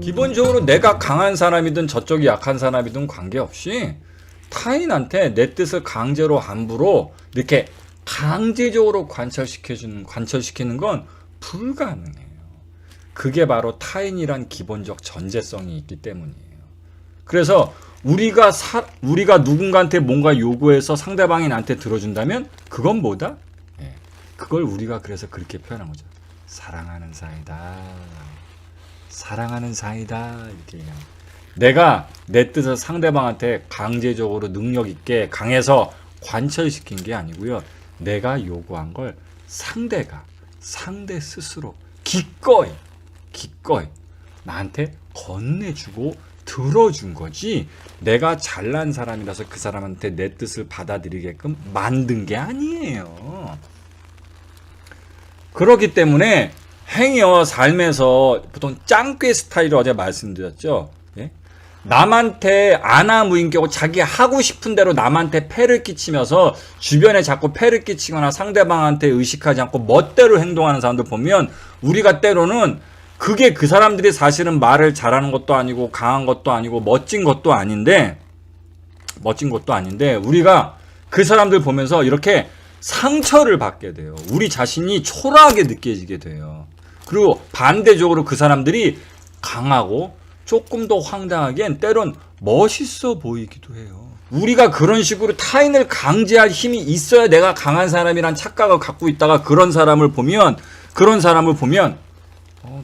기본적으로 내가 강한 사람이든 저쪽이 약한 사람이든 관계없이 타인한테 내 뜻을 강제로 함부로 이렇게 강제적으로 관철시키는 건 불가능해요. 그게 바로 타인이란 기본적 전제성이 있기 때문이에요. 그래서 우리가 누군가한테 뭔가 요구해서 상대방이 나한테 들어준다면 그건 뭐다? 그걸 우리가 그래서 그렇게 표현한 거죠. 사랑하는 사이다. 사랑하는 사이다. 이렇게 얘기해요. 내가 내 뜻을 상대방한테 강제적으로 능력 있게 강해서 관철시킨 게 아니고요. 내가 요구한 걸 상대 스스로 기꺼이 나한테 건네주고 들어준 거지, 내가 잘난 사람이라서 그 사람한테 내 뜻을 받아들이게끔 만든 게 아니에요. 그렇기 때문에 행여 삶에서 보통 짱꾀 스타일을 어제 말씀드렸죠. 예? 남한테 안하무인격고 자기 하고 싶은 대로 남한테 폐를 끼치면서 주변에 자꾸 폐를 끼치거나 상대방한테 의식하지 않고 멋대로 행동하는 사람들 보면 우리가 때로는 그게 그 사람들이 사실은 말을 잘하는 것도 아니고 강한 것도 아니고 멋진 것도 아닌데 우리가 그 사람들 보면서 이렇게 상처를 받게 돼요. 우리 자신이 초라하게 느껴지게 돼요. 그리고 반대적으로 그 사람들이 강하고 조금 더 황당하기엔 때론 멋있어 보이기도 해요. 우리가 그런 식으로 타인을 강제할 힘이 있어야 내가 강한 사람이란 착각을 갖고 있다가 그런 사람을 보면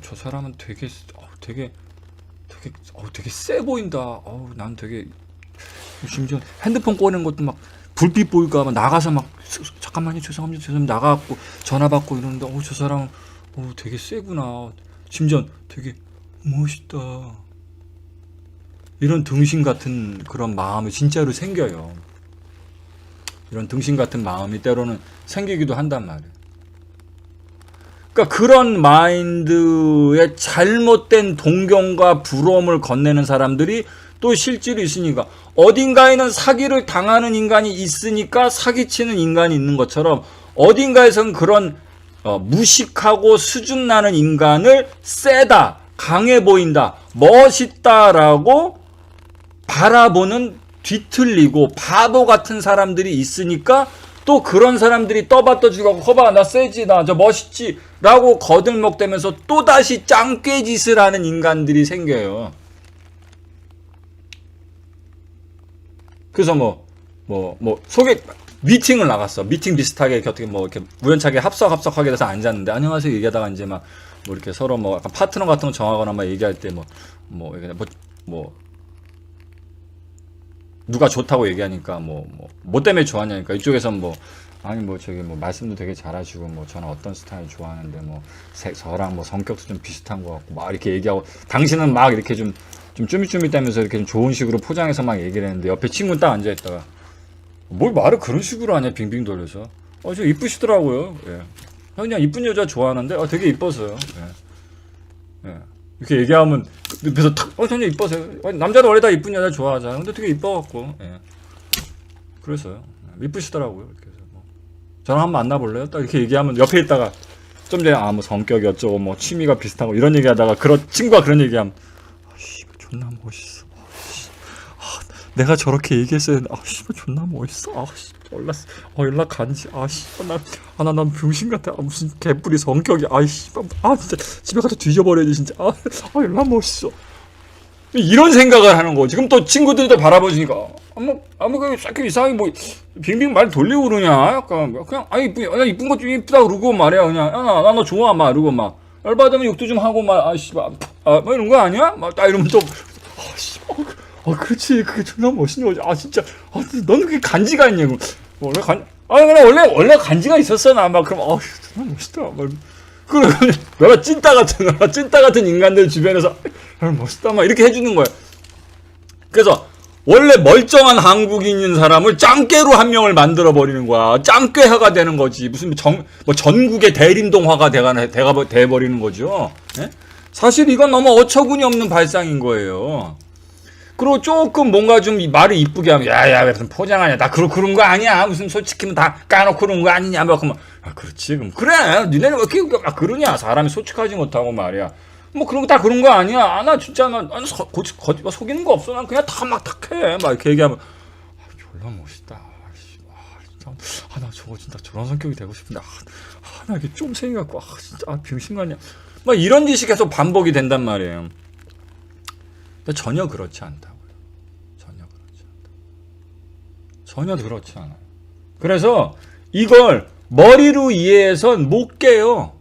저 사람은 되게 세 보인다. 난 되게 심지어 핸드폰 꺼낸 것도 막 불빛 보일까 막 나가서 막 잠깐만요 죄송합니다 나가갖고 전화 받고 이러는데 저 사람은 되게 세구나. 심지어 되게 멋있다. 이런 등신 같은 그런 마음이 진짜로 생겨요. 이런 등신 같은 마음이 때로는 생기기도 한단 말이에요. 그러니까 그런 마인드에 잘못된 동경과 부러움을 건네는 사람들이 또 실제로 있으니까, 어딘가에는 사기를 당하는 인간이 있으니까 사기치는 인간이 있는 것처럼 어딘가에선 그런 무식하고 수준 나는 인간을 세다, 강해 보인다, 멋있다라고 바라보는 뒤틀리고 바보 같은 사람들이 있으니까 또 그런 사람들이 떠받쳐주고 거봐 나 세지 나 저 멋있지 라고 거들먹대면서 또다시 짱깨짓을 하는 인간들이 생겨요. 그래서 미팅을 나갔어. 미팅 비슷하게 이렇게 우연찮게 합석하게 돼서 앉았는데 안녕하세요 얘기하다가 이제 막 이렇게 서로 약간 파트너 같은 거 정하거나 막 얘기할 때 누가 좋다고 얘기하니까 뭐 때문에 좋아하냐니까 이쪽에선 말씀도 되게 잘하시고 저는 어떤 스타일 좋아하는데 저랑 성격도 좀 비슷한 것 같고 막 이렇게 얘기하고, 당신은 막 이렇게 좀 쭈밋쭈밋하면서 이렇게 좀 좋은 식으로 포장해서 막 얘기를 했는데 옆에 친구는 딱 앉아있다가 뭘 말을 그런 식으로 하냐 빙빙 돌려서 저 이쁘시더라고요. 예. 그냥 이쁜 여자 좋아하는데 되게 이뻐서요. 예. 이렇게 얘기하면 그래서 탁 저는 이뻐서요. 남자도 원래 다 이쁜 여자 좋아하잖아. 근데 되게 이뻐갖고 그래서요. 이쁘시더라고요. 그래서 저랑 한번 만나볼래요? 딱 이렇게 얘기하면 옆에 있다가 좀 전에 성격이 어쩌고 취미가 비슷하고 이런 얘기하다가 친구가 그런 얘기하면 존나 멋있어. 내가 저렇게 얘기했어야 했는데 존나 멋있어. 연락 간지. 난 병신 같아. 무슨 개뿔이 성격이. 진짜 집에 가서 뒤져버려야지 진짜. 연락 멋있어. 이런 생각을 하는 거지. 지금 또 친구들도 바라보시니까 그 이상하게 빙빙 말 돌리고 그러냐. 약간 그냥 이쁜 것 좀 이쁘다 그러고 말이야. 그냥 나 너 좋아 막 이러고 막 열받으면 욕도 좀 하고 막 이런 거 아니야? 딱 이러면 또 그렇지 그게 존나 멋있는 거지. 진짜 너는 그게 간지가 있냐고. 원래 간지가 있었어 나 막. 그럼 존나 멋있다 막. 그래 찐따 같은 인간들 주변에서 멋있다 막 이렇게 해주는 거야. 그래서 원래 멀쩡한 한국인인 사람을 짱깨로 한 명을 만들어 버리는 거야. 짱깨화가 되는 거지. 무슨 전국의 대림동화가 돼버리는 거죠. 예? 사실 이건 너무 어처구니 없는 발상인 거예요. 그리고 조금 뭔가 좀 말을 이쁘게 하면 야 무슨 포장하냐, 나 그런 거 아니야, 무슨 솔직히면 다 까놓고 그런 거 아니냐 막. 그러면 그렇지 그럼 그래 니네는 왜 이렇게 그러냐. 사람이 솔직하지 못하고 말이야 뭐 그런 거 다 그런 거 아니야. 아, 나 진짜 난 거짓말 속이는 거 없어. 난 그냥 다 막 탁해. 막 이렇게 얘기하면 졸라 멋있다. 나 저거 진짜 저런 성격이 되고 싶은데 나 이게 좀 생겨갖고 진짜 병신 같냐. 막 이런 짓이 계속 반복이 된단 말이에요. 근데 전혀 그렇지 않다고요. 전혀 그렇지 않아요. 그래서 이걸 머리로 이해해선 못 깨요.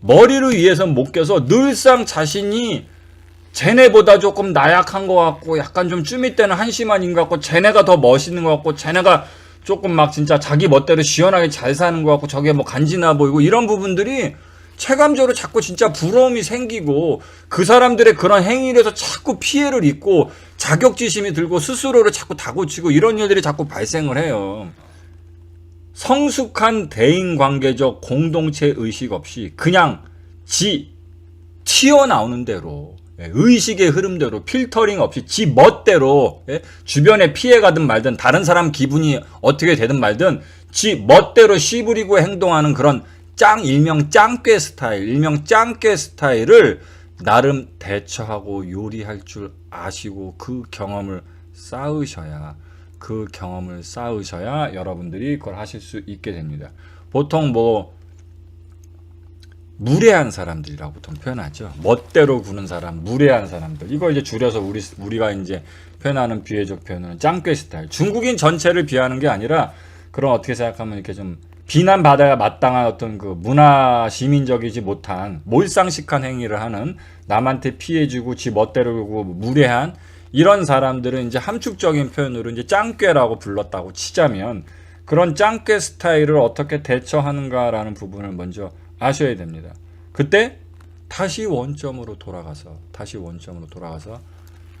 머리로 이해해선 못 깨서 늘상 자신이 쟤네보다 조금 나약한 것 같고 약간 좀 쭈밋대는 한심한 것 같고 쟤네가 더 멋있는 것 같고 쟤네가 조금 막 진짜 자기 멋대로 시원하게 잘 사는 것 같고 저게 뭐 간지나 보이고 이런 부분들이 체감적으로 자꾸 진짜 부러움이 생기고 그 사람들의 그런 행위에서 자꾸 피해를 입고 자격지심이 들고 스스로를 자꾸 다그치고 이런 일들이 자꾸 발생을 해요. 성숙한 대인관계적 공동체 의식 없이 그냥 튀어나오는 대로 의식의 흐름대로 필터링 없이 지 멋대로 주변에 피해가든 말든 다른 사람 기분이 어떻게 되든 말든 지 멋대로 씨부리고 행동하는 그런 일명 짱깨 스타일을 나름 대처하고 요리할 줄 아시고 그 경험을 쌓으셔야 여러분들이 그걸 하실 수 있게 됩니다. 보통 뭐 무례한 사람들이라고 보통 표현하죠. 멋대로 구는 사람, 무례한 사람들. 이걸 이제 줄여서 우리가 이제 표현하는 비유적 표현은 짱깨 스타일. 중국인 전체를 비하하는 게 아니라 그런 어떻게 생각하면 이렇게 좀 비난받아야 마땅한 어떤 그 문화 시민적이지 못한 몰상식한 행위를 하는 남한테 피해주고 지 멋대로 구고 무례한 이런 사람들은 이제 함축적인 표현으로 이제 짱깨라고 불렀다고 치자면 그런 짱깨 스타일을 어떻게 대처하는가라는 부분을 먼저 아셔야 됩니다. 그때 다시 원점으로 돌아가서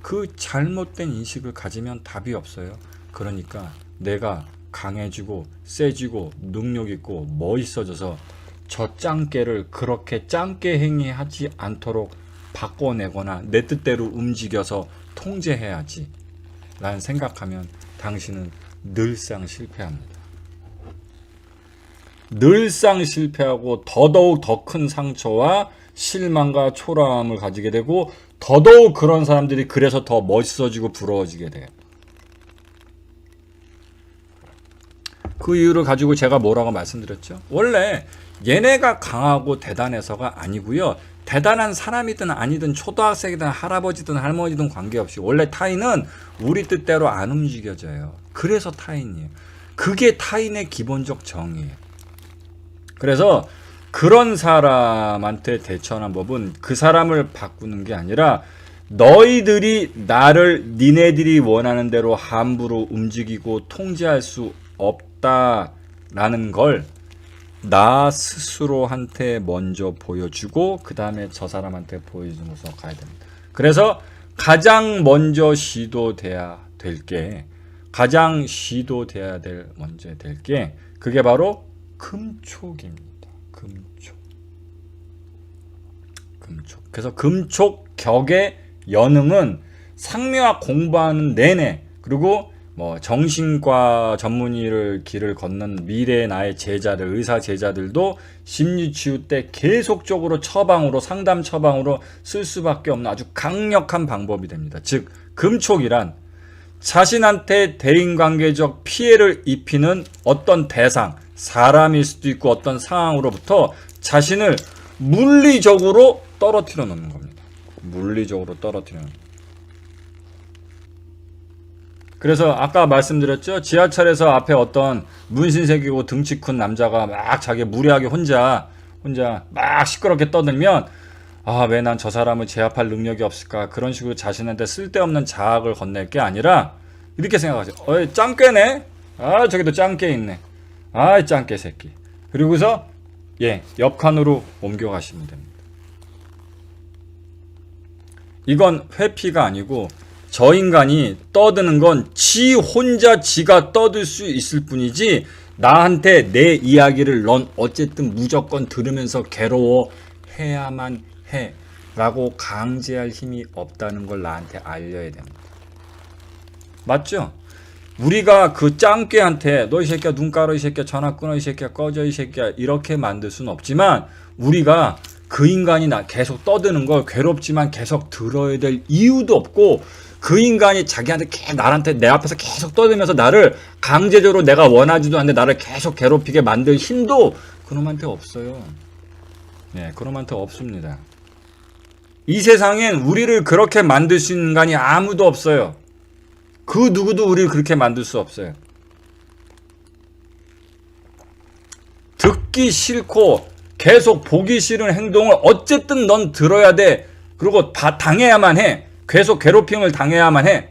그 잘못된 인식을 가지면 답이 없어요. 그러니까 내가 강해지고 세지고 능력있고 멋있어져서 저 짱깨를 그렇게 짱깨 행위하지 않도록 바꿔내거나 내 뜻대로 움직여서 통제해야지 라는 생각하면 당신은 늘상 실패합니다. 늘상 실패하고 더더욱 더 큰 상처와 실망과 초라함을 가지게 되고 더더욱 그런 사람들이 그래서 더 멋있어지고 부러워지게 돼요. 그 이유를 가지고 제가 뭐라고 말씀드렸죠? 원래 얘네가 강하고 대단해서가 아니고요. 대단한 사람이든 아니든 초등학생이든 할아버지든 할머니든 관계없이 원래 타인은 우리 뜻대로 안 움직여져요. 그래서 타인이에요. 그게 타인의 기본적 정의예요. 그래서 그런 사람한테 대처하는 법은 그 사람을 바꾸는 게 아니라 너희들이 나를 니네들이 원하는 대로 함부로 움직이고 통제할 수 없다라는 걸 나 스스로한테 먼저 보여주고 그 다음에 저 사람한테 보여주면서 가야 됩니다. 그래서 가장 먼저 시도돼야 될 게 먼저 될 게 그게 바로 금촉입니다. 금촉. 그래서 금촉 격의 연응은 상묘학 공부하는 내내 그리고 뭐 정신과 전문의를 길을 걷는 미래의 나의 제자들, 의사 제자들도 심리치유 때 계속적으로 상담 처방으로 쓸 수밖에 없는 아주 강력한 방법이 됩니다. 즉 금촉이란 자신한테 대인관계적 피해를 입히는 어떤 대상, 사람일 수도 있고 어떤 상황으로부터 자신을 물리적으로 떨어뜨려 놓는 겁니다. 그래서 아까 말씀드렸죠. 지하철에서 앞에 어떤 문신 새기고 등치 큰 남자가 막 자기 무례하게 혼자 막 시끄럽게 떠들면 왜 난 저 사람을 제압할 능력이 없을까 그런 식으로 자신한테 쓸데없는 자학을 건넬 게 아니라 이렇게 생각하세요. 짱깨네. 저기도 짱깨 있네. 짱깨 새끼. 그리고서 옆 칸으로 옮겨가시면 됩니다. 이건 회피가 아니고 저 인간이 떠드는 건 지 혼자 지가 떠들 수 있을 뿐이지 나한테 내 이야기를 넌 어쨌든 무조건 들으면서 괴로워해야만 해 라고 강제할 힘이 없다는 걸 나한테 알려야 됩니다. 맞죠? 우리가 그 짱깨한테 너 이 새끼야 눈 깔어 이 새끼야 전화 끊어 이 새끼야 꺼져 이 새끼야 이렇게 만들 수는 없지만 우리가 그 인간이 계속 떠드는 걸 괴롭지만 계속 들어야 될 이유도 없고, 그 인간이 자기한테 나한테 내 앞에서 계속 떠들면서 나를 강제적으로 내가 원하지도 않는데 나를 계속 괴롭히게 만들 힘도 그놈한테 없어요. 네, 그놈한테 없습니다. 이 세상엔 우리를 그렇게 만들 수 있는 인간이 아무도 없어요. 그 누구도 우리를 그렇게 만들 수 없어요. 듣기 싫고 계속 보기 싫은 행동을 어쨌든 넌 들어야 돼. 그리고 당해야만 해. 계속 괴롭힘을 당해야만 해.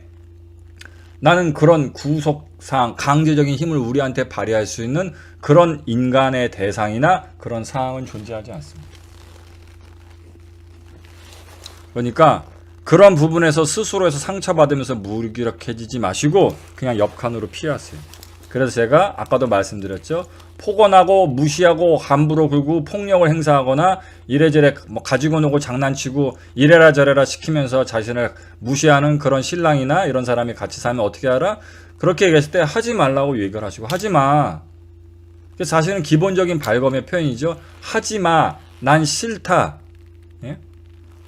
나는 그런 구속상 강제적인 힘을 우리한테 발휘할 수 있는 그런 인간의 대상이나 그런 상황은 존재하지 않습니다. 그러니까 그런 부분에서 스스로에서 상처받으면서 무기력해지지 마시고 그냥 옆칸으로 피하세요. 그래서 제가 아까도 말씀드렸죠. 폭언하고 무시하고 함부로 굴고 폭력을 행사하거나 이래저래 가지고 노고 장난치고 이래라 저래라 시키면서 자신을 무시하는 그런 신랑이나 이런 사람이 같이 살면 어떻게 하라? 그렇게 얘기했을 때 하지 말라고 얘기를 하시고, 하지 마. 사실은 기본적인 발검의 표현이죠. 하지 마. 난 싫다. 예?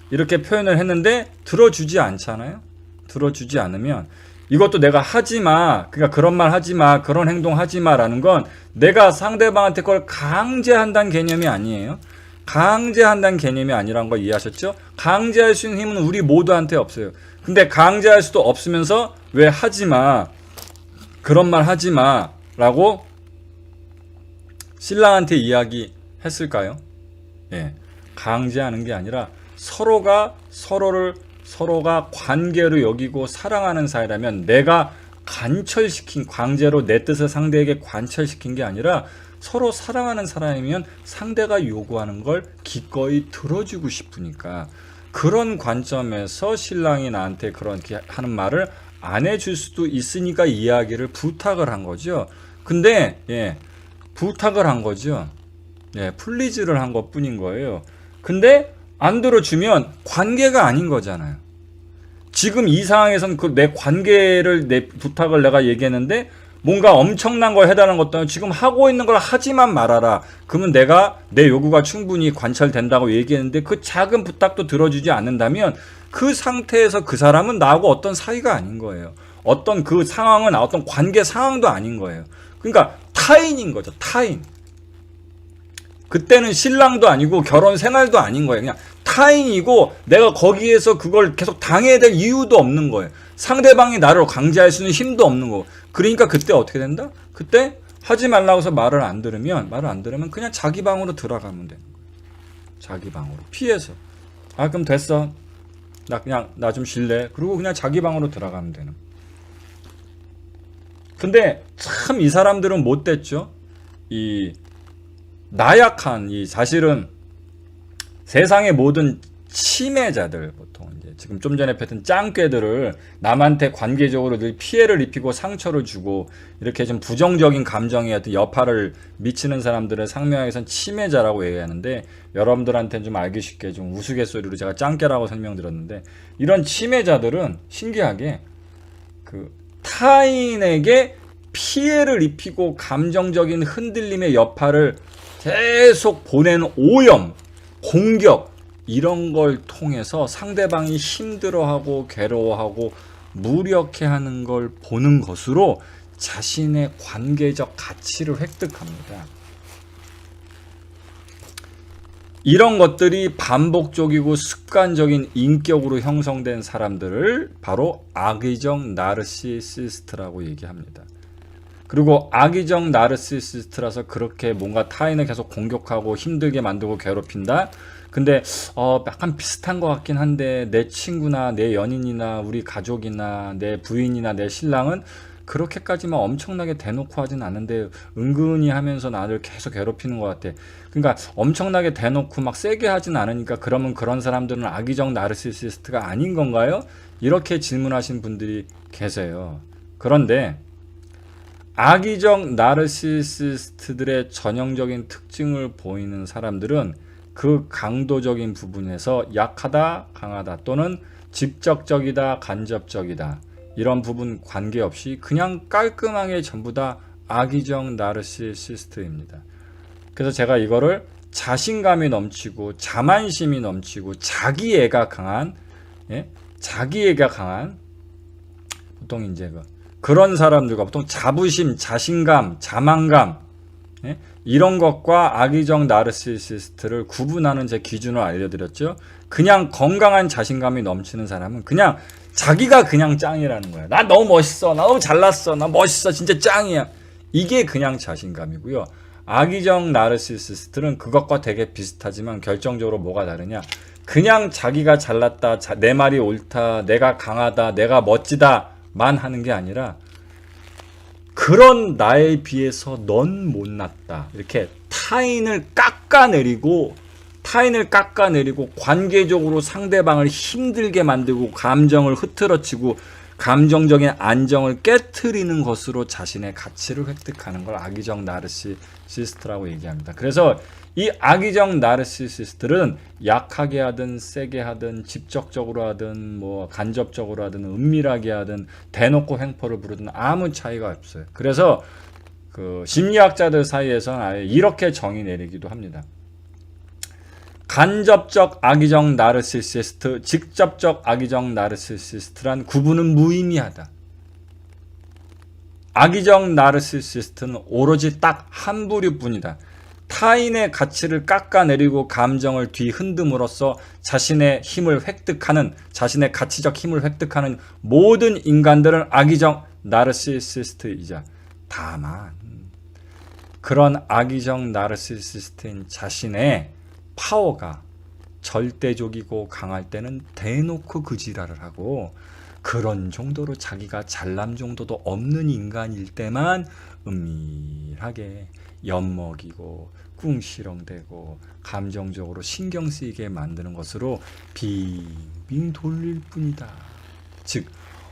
이렇게 표현을 했는데 들어주지 않잖아요. 들어주지 않으면 이것도 내가 하지마, 그러니까 그런 말 하지마, 그런 행동 하지마라는 건 내가 상대방한테 그걸 강제한다는 개념이 아니에요. 강제한다는 개념이 아니라는 거 이해하셨죠? 강제할 수 있는 힘은 우리 모두한테 없어요. 근데 강제할 수도 없으면서 왜 하지마, 그런 말 하지마 라고 신랑한테 이야기했을까요? 예, 강제하는 게 아니라 서로가 관계로 여기고 사랑하는 사이라면 내가 강제로 내 뜻을 상대에게 관철시킨 게 아니라 서로 사랑하는 사람이면 상대가 요구하는 걸 기꺼이 들어주고 싶으니까, 그런 관점에서 신랑이 나한테 그렇게 하는 말을 안 해줄 수도 있으니까 이야기를 부탁을 한 거죠. 근데 부탁을 한 거죠. 플리즈를 한 것 뿐인 거예요. 근데 안 들어주면 관계가 아닌 거잖아요. 지금 이 상황에선 내 관계를, 내 부탁을 내가 얘기했는데 뭔가 엄청난 걸 해달라는 것도 아니고 지금 하고 있는 걸 하지만 말아라. 그러면 내가 내 요구가 충분히 관철된다고 얘기했는데 그 작은 부탁도 들어주지 않는다면 그 상태에서 그 사람은 나하고 어떤 사이가 아닌 거예요. 어떤 그 상황은 어떤 관계 상황도 아닌 거예요. 그러니까 타인인 거죠. 타인. 그때는 신랑도 아니고 결혼 생활도 아닌 거예요. 그냥 타인이고 내가 거기에서 그걸 계속 당해야 될 이유도 없는 거예요. 상대방이 나를 강제할 수 있는 힘도 없는 거고. 그러니까 그때 어떻게 된다? 그때 하지 말라고 해서 말을 안 들으면 그냥 자기 방으로 들어가면 되는 거예요. 자기 방으로 피해서. 그럼 됐어. 나 좀 쉴래. 그리고 그냥 자기 방으로 들어가면 되는 거예요. 근데 참 이 사람들은 못됐죠. 나약한, 사실은 세상의 모든 치매자들, 보통 이제 지금 좀 전에 뵀던 짱깨들을 남한테 관계적으로 늘 피해를 입히고 상처를 주고 이렇게 좀 부정적인 감정에 어떤 여파를 미치는 사람들을 상명에선 치매자라고 얘기하는데, 여러분들한테는 좀 알기 쉽게 좀 우스갯소리로 제가 짱깨라고 설명드렸는데, 이런 치매자들은 신기하게 타인에게 피해를 입히고 감정적인 흔들림의 여파를 계속 보내는 오염, 공격, 이런 걸 통해서 상대방이 힘들어하고 괴로워하고 무력해하는 걸 보는 것으로 자신의 관계적 가치를 획득합니다. 이런 것들이 반복적이고 습관적인 인격으로 형성된 사람들을 바로 악의적 나르시시스트라고 얘기합니다. 그리고 악의적 나르시시스트라서 그렇게 뭔가 타인을 계속 공격하고 힘들게 만들고 괴롭힌다? 근데 약간 비슷한 것 같긴 한데 내 친구나 내 연인이나 우리 가족이나 내 부인이나 내 신랑은 그렇게까지만 엄청나게 대놓고 하진 않는데 은근히 하면서 나를 계속 괴롭히는 것 같아. 그러니까 엄청나게 대놓고 막 세게 하진 않으니까 그러면 그런 사람들은 악의적 나르시시스트가 아닌 건가요? 이렇게 질문하신 분들이 계세요. 그런데 악의적 나르시시스트들의 전형적인 특징을 보이는 사람들은 그 강도적인 부분에서 약하다, 강하다 또는 직접적이다, 간접적이다 이런 부분 관계없이 그냥 깔끔하게 전부 다 악의적 나르시시스트입니다. 그래서 제가 이거를 자신감이 넘치고 자만심이 넘치고 자기애가 강한, 예? 자기애가 강한 보통 이제 그런 사람들과 보통 자부심, 자신감, 자만감, 예? 이런 것과 악의적 나르시시스트를 구분하는 제 기준을 알려드렸죠. 그냥 건강한 자신감이 넘치는 사람은 그냥 자기가 그냥 짱이라는 거야. 나 너무 멋있어, 나 너무 잘났어, 나 멋있어, 진짜 짱이야. 이게 그냥 자신감이고요. 악의적 나르시시스트는 그것과 되게 비슷하지만 결정적으로 뭐가 다르냐? 그냥 자기가 잘났다, 내 말이 옳다, 내가 강하다, 내가 멋지다만 하는 게 아니라 그런 나에 비해서 넌 못났다. 이렇게 타인을 깎아내리고 관계적으로 상대방을 힘들게 만들고 감정을 흐트러치고 감정적인 안정을 깨트리는 것으로 자신의 가치를 획득하는 걸 악의적 나르시시스트라고 얘기합니다. 그래서 이 악의적 나르시시스트는 약하게 하든 세게 하든 직접적으로 하든 뭐 간접적으로 하든 은밀하게 하든 대놓고 횡포를 부르든 아무 차이가 없어요. 그래서 그 심리학자들 사이에서는 아예 이렇게 정의 내리기도 합니다. 간접적 악의적 나르시시스트, 직접적 악의적 나르시시스트란 구분은 무의미하다. 악의적 나르시시스트는 오로지 딱 한 부류뿐이다. 타인의 가치를 깎아내리고 감정을 뒤흔듦으로써 자신의 힘을 획득하는, 자신의 가치적 힘을 획득하는 모든 인간들은 악의적 나르시시스트이자 다만 그런 악의적 나르시시스트인 자신의 파워가 절대적이고 강할 때는 대놓고 그 지랄을 하고 그런 정도로 자기가 잘남 정도도 없는 인간일 때만 은밀하게 엿먹이고 꿍시렁대고 감정적으로 신경 쓰이게 만드는 것으로 빙빙 돌릴 뿐이다. 즉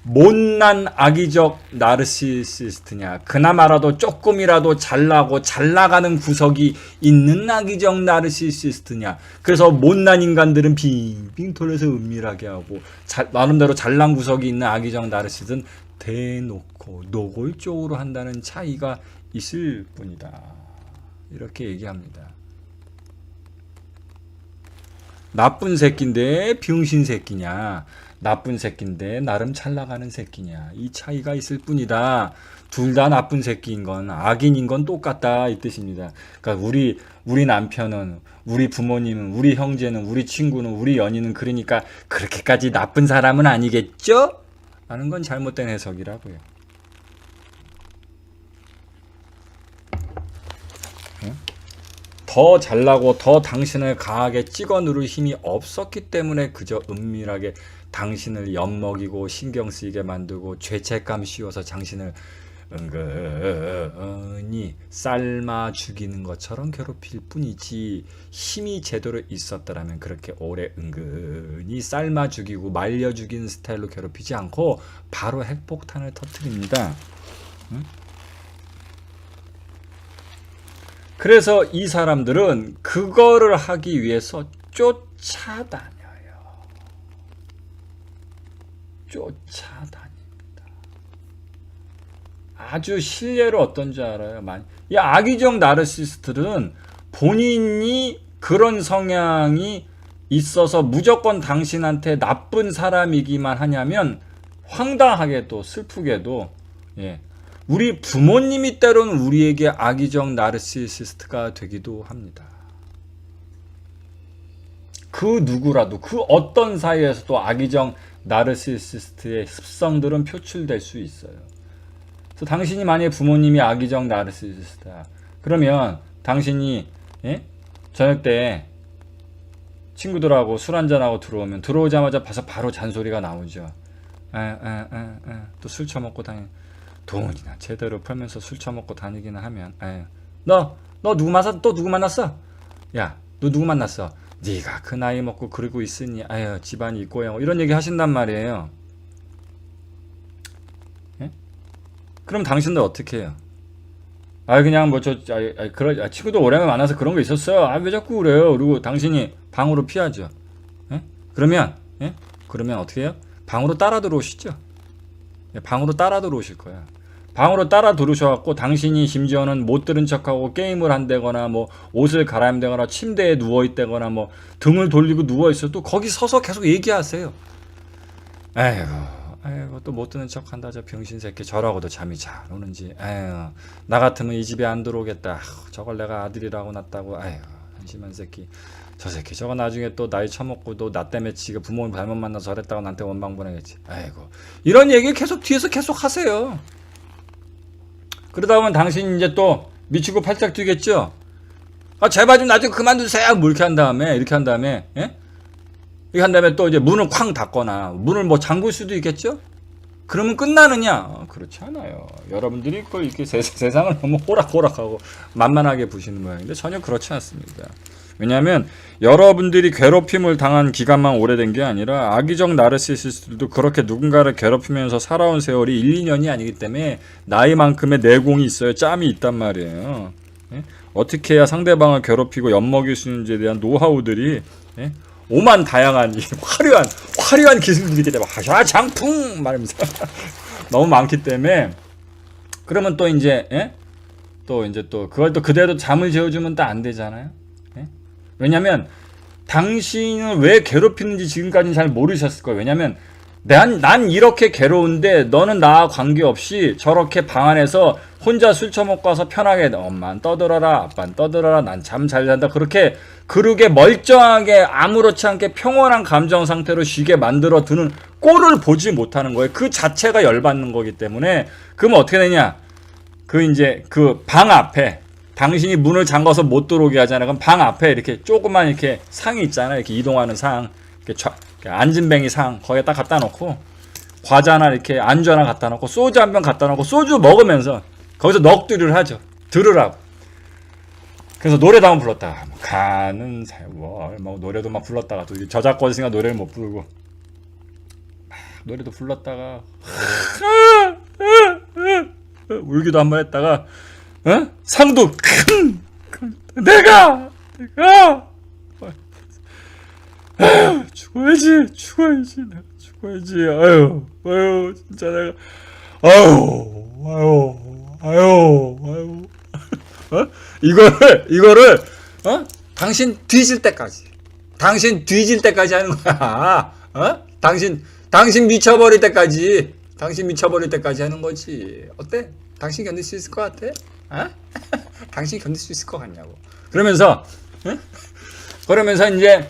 못난 악의적 나르시시스트냐, 그나마라도 조금이라도 잘나고 잘나가는 구석이 있는 악의적 나르시시스트냐. 그래서 못난 인간들은 빙빙 돌려서 은밀하게 하고 나름대로 잘난 구석이 있는 악의적 나르시스트는 대놓고 노골적으로 한다는 차이가 있을 뿐이다. 이렇게 얘기합니다. 나쁜 새끼인데 병신 새끼냐, 나쁜 새끼인데 나름 잘 나가는 새끼냐, 이 차이가 있을 뿐이다. 둘 다 나쁜 새끼인 건, 악인인 건 똑같다, 이 뜻입니다. 그러니까 우리 남편은, 우리 부모님은, 우리 형제는, 우리 친구는, 우리 연인은 그러니까 그렇게까지 나쁜 사람은 아니겠죠? 라는 건 잘못된 해석이라고요. 더 잘나고 더 당신을 강하게 찍어 누를 힘이 없었기 때문에 그저 은밀하게 당신을 엿먹이고 신경 쓰이게 만들고 죄책감 씌워서 당신을 은근히 삶아 죽이는 것처럼 괴롭힐 뿐이지, 힘이 제대로 있었더라면 그렇게 오래 은근히 삶아 죽이고 말려 죽이는 스타일로 괴롭히지 않고 바로 핵폭탄을 터뜨립니다. 응? 그래서 이 사람들은 그거를 하기 위해서 쫓아다녀요. 쫓아다닙니다. 아주 실례로 어떤 줄 알아요? 이 악의적 나르시스트들은 본인이 그런 성향이 있어서 무조건 당신한테 나쁜 사람이기만 하냐면 황당하게도 슬프게도, 예, 우리 부모님이 때로는 우리에게 악의적 나르시시스트가 되기도 합니다. 그 누구라도, 그 어떤 사이에서도 악의적 나르시시스트의 습성들은 표출될 수 있어요. 그래서 당신이 만약에 부모님이 악의적 나르시시스트다, 그러면 당신이, 예? 저녁 때 친구들하고 술 한잔하고 들어오자마자 봐서 바로 잔소리가 나오죠. 또 술 처먹고 돈이나 제대로 벌면서 술 처먹고 다니기는 하면, 너 누구 만났어? 또 누구 만났어? 야, 너 누구 만났어? 네가 그 나이 먹고 그러고 있으니 집안이 있고요, 이런 얘기 하신단 말이에요. 예? 그럼 당신들 어떻게 해요? 그냥 친구들 오랜만에 만나서 그런 거 있었어요. 왜 자꾸 그래요? 그리고 당신이 방으로 피하죠. 예? 그러면 어떻게 해요? 방으로 따라 들어오시죠. 방으로 따라 들어오실 거야. 방으로 따라 들어오셔갖고 당신이 심지어는 못 들은 척하고 게임을 한다거나 뭐 옷을 갈아입다거나 침대에 누워있다거나 뭐 등을 돌리고 누워있어도 거기 서서 계속 얘기하세요. 아이고 또 못 듣는 척한다 저 병신 새끼. 저라고도 잠이 잘 오는지. 아이고 나 같으면 이 집에 안 들어오겠다. 아이고, 저걸 내가 아들이라고 낳았다고. 아이고 한심한 새끼. 저 새끼 저거 나중에 또 나이 처먹고 또 나 때문에 지가 부모님 잘못 만나서 저랬다고 나한테 원망 보내겠지. 아이고 이런 얘기 계속 뒤에서 계속 하세요. 그러다 보면 당신 이제 또 미치고 팔짝 뛰겠죠. 아 제발 좀 나중에 그만두세요. 뭐 이렇게 한 다음에 예? 이렇게 한 다음에 또 이제 문을 쾅 닫거나 문을 뭐 잠글 수도 있겠죠. 그러면 끝나느냐? 그렇지 않아요. 여러분들이 그걸 이렇게 세상을 너무 호락호락하고 만만하게 보시는 모양인데 전혀 그렇지 않습니다. 왜냐하면 여러분들이 괴롭힘을 당한 기간만 오래된 게 아니라 악의적 나르시시스트도 그렇게 누군가를 괴롭히면서 살아온 세월이 1, 2년이 아니기 때문에 나이만큼의 내공이 있어요. 짬이 있단 말이에요. 예? 어떻게 해야 상대방을 괴롭히고 엿먹일 수 있는지에 대한 노하우들이 예? 오만 다양한 화려한 기술들이 있기 때문에 장풍 말하면서 너무 많기 때문에 그러면 또 이제 예? 또 그걸 또 그대로 잠을 재워주면 또 안 되잖아요. 예? 왜냐면 당신을 왜 괴롭히는지 지금까지는 잘 모르셨을 거예요. 왜냐면 난 이렇게 괴로운데 너는 나와 관계없이 저렇게 방 안에서 혼자 술 처먹고 와서 편하게 엄마는 떠들어라 아빠는 떠들어라 난 잠 잘 잔다 그렇게 멀쩡하게 아무렇지 않게 평온한 감정 상태로 쉬게 만들어 두는 꼴을 보지 못하는 거예요. 그 자체가 열받는 거기 때문에 그러면 어떻게 되냐 그 방 앞에 당신이 문을 잠가서 못 들어오게 하잖아요. 그럼 방 앞에 이렇게 조그만 이렇게 상이 있잖아요. 이렇게 이동하는 상 이렇게 안진뱅이 상 거기에 딱 갖다 놓고 과자나 이렇게 안주 하나 갖다 놓고 소주 한 병 갖다 놓고 소주 먹으면서 거기서 넋두리를 하죠. 들으라고. 그래서 노래도 한번 불렀다가 가는 세월 막 노래도 막 불렀다가 또 저작권 있으니까 노래를 못 부르고 막 노래도 불렀다가 울기도 한번 했다가 상도 내가 죽어야지 내가 죽어야지 아유 진짜 내가 아유 이거를 당신 뒤질 때까지 하는 거야. 당신 미쳐버릴 때까지 하는 거지. 어때? 당신 견딜 수 있을 것 같아? 당신 견딜 수 있을 것 같냐고. 그러면서 이제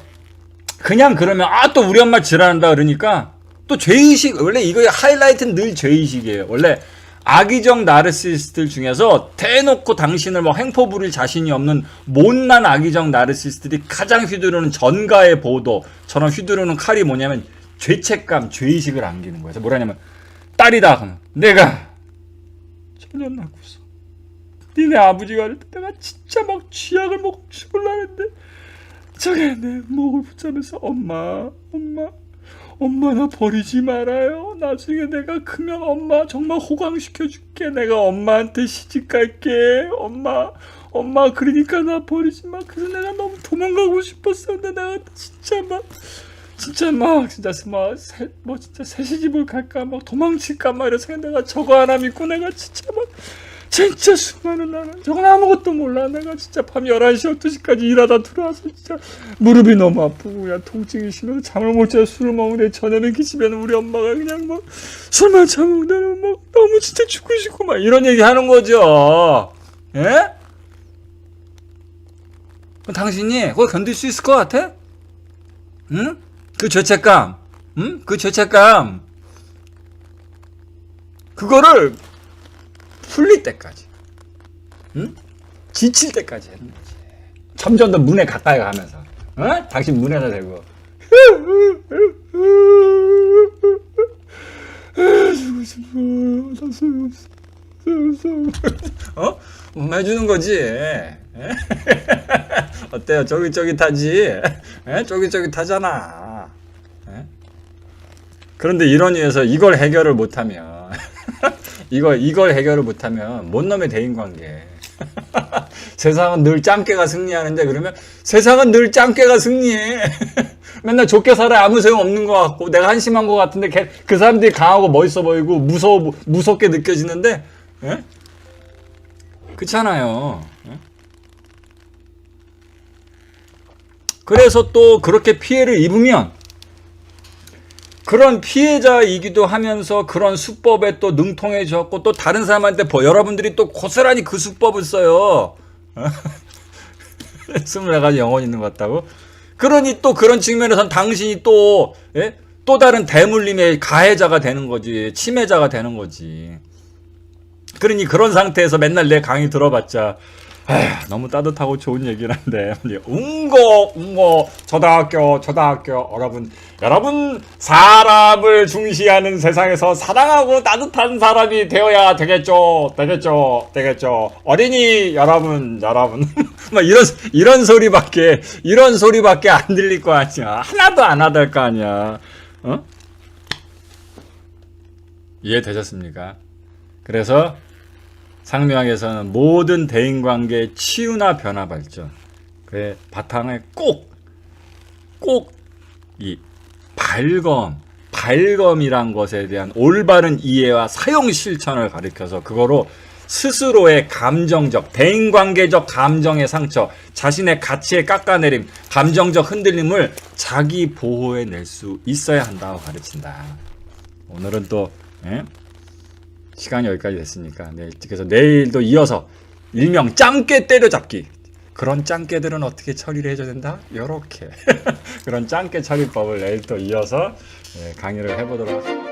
그냥 그러면 또 우리 엄마 지랄한다 그러니까 또 죄의식. 원래 이거 하이라이트는 늘 죄의식이에요. 원래 악의적 나르시스트들 중에서 대놓고 당신을 뭐 횡포 부릴 자신이 없는 못난 악의적 나르시스트들이 가장 휘두르는 전가의 보도처럼 휘두르는 칼이 뭐냐면 죄책감, 죄의식을 안기는 거예요. 뭐라냐면 딸이다 하면 내가 전혀 낳고서 니네 아버지가 그럴 때 내가 진짜 막 쥐약을 먹고 죽을라는데 저게 내 목을 붙잡면서 엄마 나 버리지 말아요. 나중에 내가 크면 엄마 정말 호강시켜줄게. 내가 엄마한테 시집갈게. 엄마 그러니까 나 버리지 마. 그래서 내가 너무 도망가고 싶었었는데 내가 진짜 새 시집을 갈까 막 도망칠까 막 이래서 내가 저거 하나 믿고 내가 진짜 수많은 나는 저건 아무것도 몰라. 내가 진짜 밤 11시 12시까지 일하다 들어와서 진짜 무릎이 너무 아프고 그냥 통증이 심해서 잠을 못 자서 술을 먹는데 저녁에 기침에는 우리 엄마가 그냥 막 술만 처먹는다는 막 너무 진짜 죽고 싶고 막 이런 얘기 하는 거죠. 예? 당신이 그걸 견딜 수 있을 것 같아? 응? 그 죄책감 그거를 풀릴 때까지, 지칠 때까지 하는 거지. 점점 더 문에 가까이 가면서, 당신 문에다 대고, 주고 싶어, 나 소용없어, 해주는 거지. 어때요? 쫄깃쫄깃하지? 쫄깃쫄깃하잖아. 그런데 이런 이유에서 이걸 해결을 못하면 이걸 해결을 못하면 뭔 놈의 대인관계. 세상은 늘 짱깨가 승리하는데 그러면 세상은 늘 짱깨가 승리해. 맨날 좋게 살아 아무 소용 없는 것 같고 내가 한심한 것 같은데 그 사람들이 강하고 멋있어 보이고 무섭게 느껴지는데 예? 그렇잖아요. 예? 그래서 또 그렇게 피해를 입으면 그런 피해자이기도 하면서 그런 수법에 또 능통해졌고 또 다른 사람한테 여러분들이 또 고스란히 그 수법을 써요. 24가지 영혼이 있는 것 같다고? 그러니 또 그런 측면에선 당신이 또, 예? 또 다른 대물림의 가해자가 되는 거지. 침해자가 되는 거지. 그러니 그런 상태에서 맨날 내 강의 들어봤자, 에휴, 너무 따뜻하고 좋은 얘기를 한데, 웅고, 초등학교, 여러분, 사람을 중시하는 세상에서 사랑하고 따뜻한 사람이 되어야 되겠죠. 어린이, 여러분. 막 이런 소리밖에 안 들릴 거 아니야. 하나도 안 와닿을 거 아니야. 어? 이해되셨습니까? 그래서, 상명에서는 모든 대인관계의 치유나 변화 발전, 그의 바탕에 꼭 이 발검이란 것에 대한 올바른 이해와 사용 실천을 가리켜서 그거로 스스로의 감정적, 대인관계적 감정의 상처, 자신의 가치의 깎아내림, 감정적 흔들림을 자기 보호해 낼 수 있어야 한다고 가르친다. 오늘은 또 시간이 여기까지 됐으니까 그래서 내일도 이어서 일명 짱깨 때려잡기, 그런 짱깨들은 어떻게 처리를 해줘야 된다? 요렇게 그런 짱깨 처리법을 내일 또 이어서 강의를 해보도록 하겠습니다.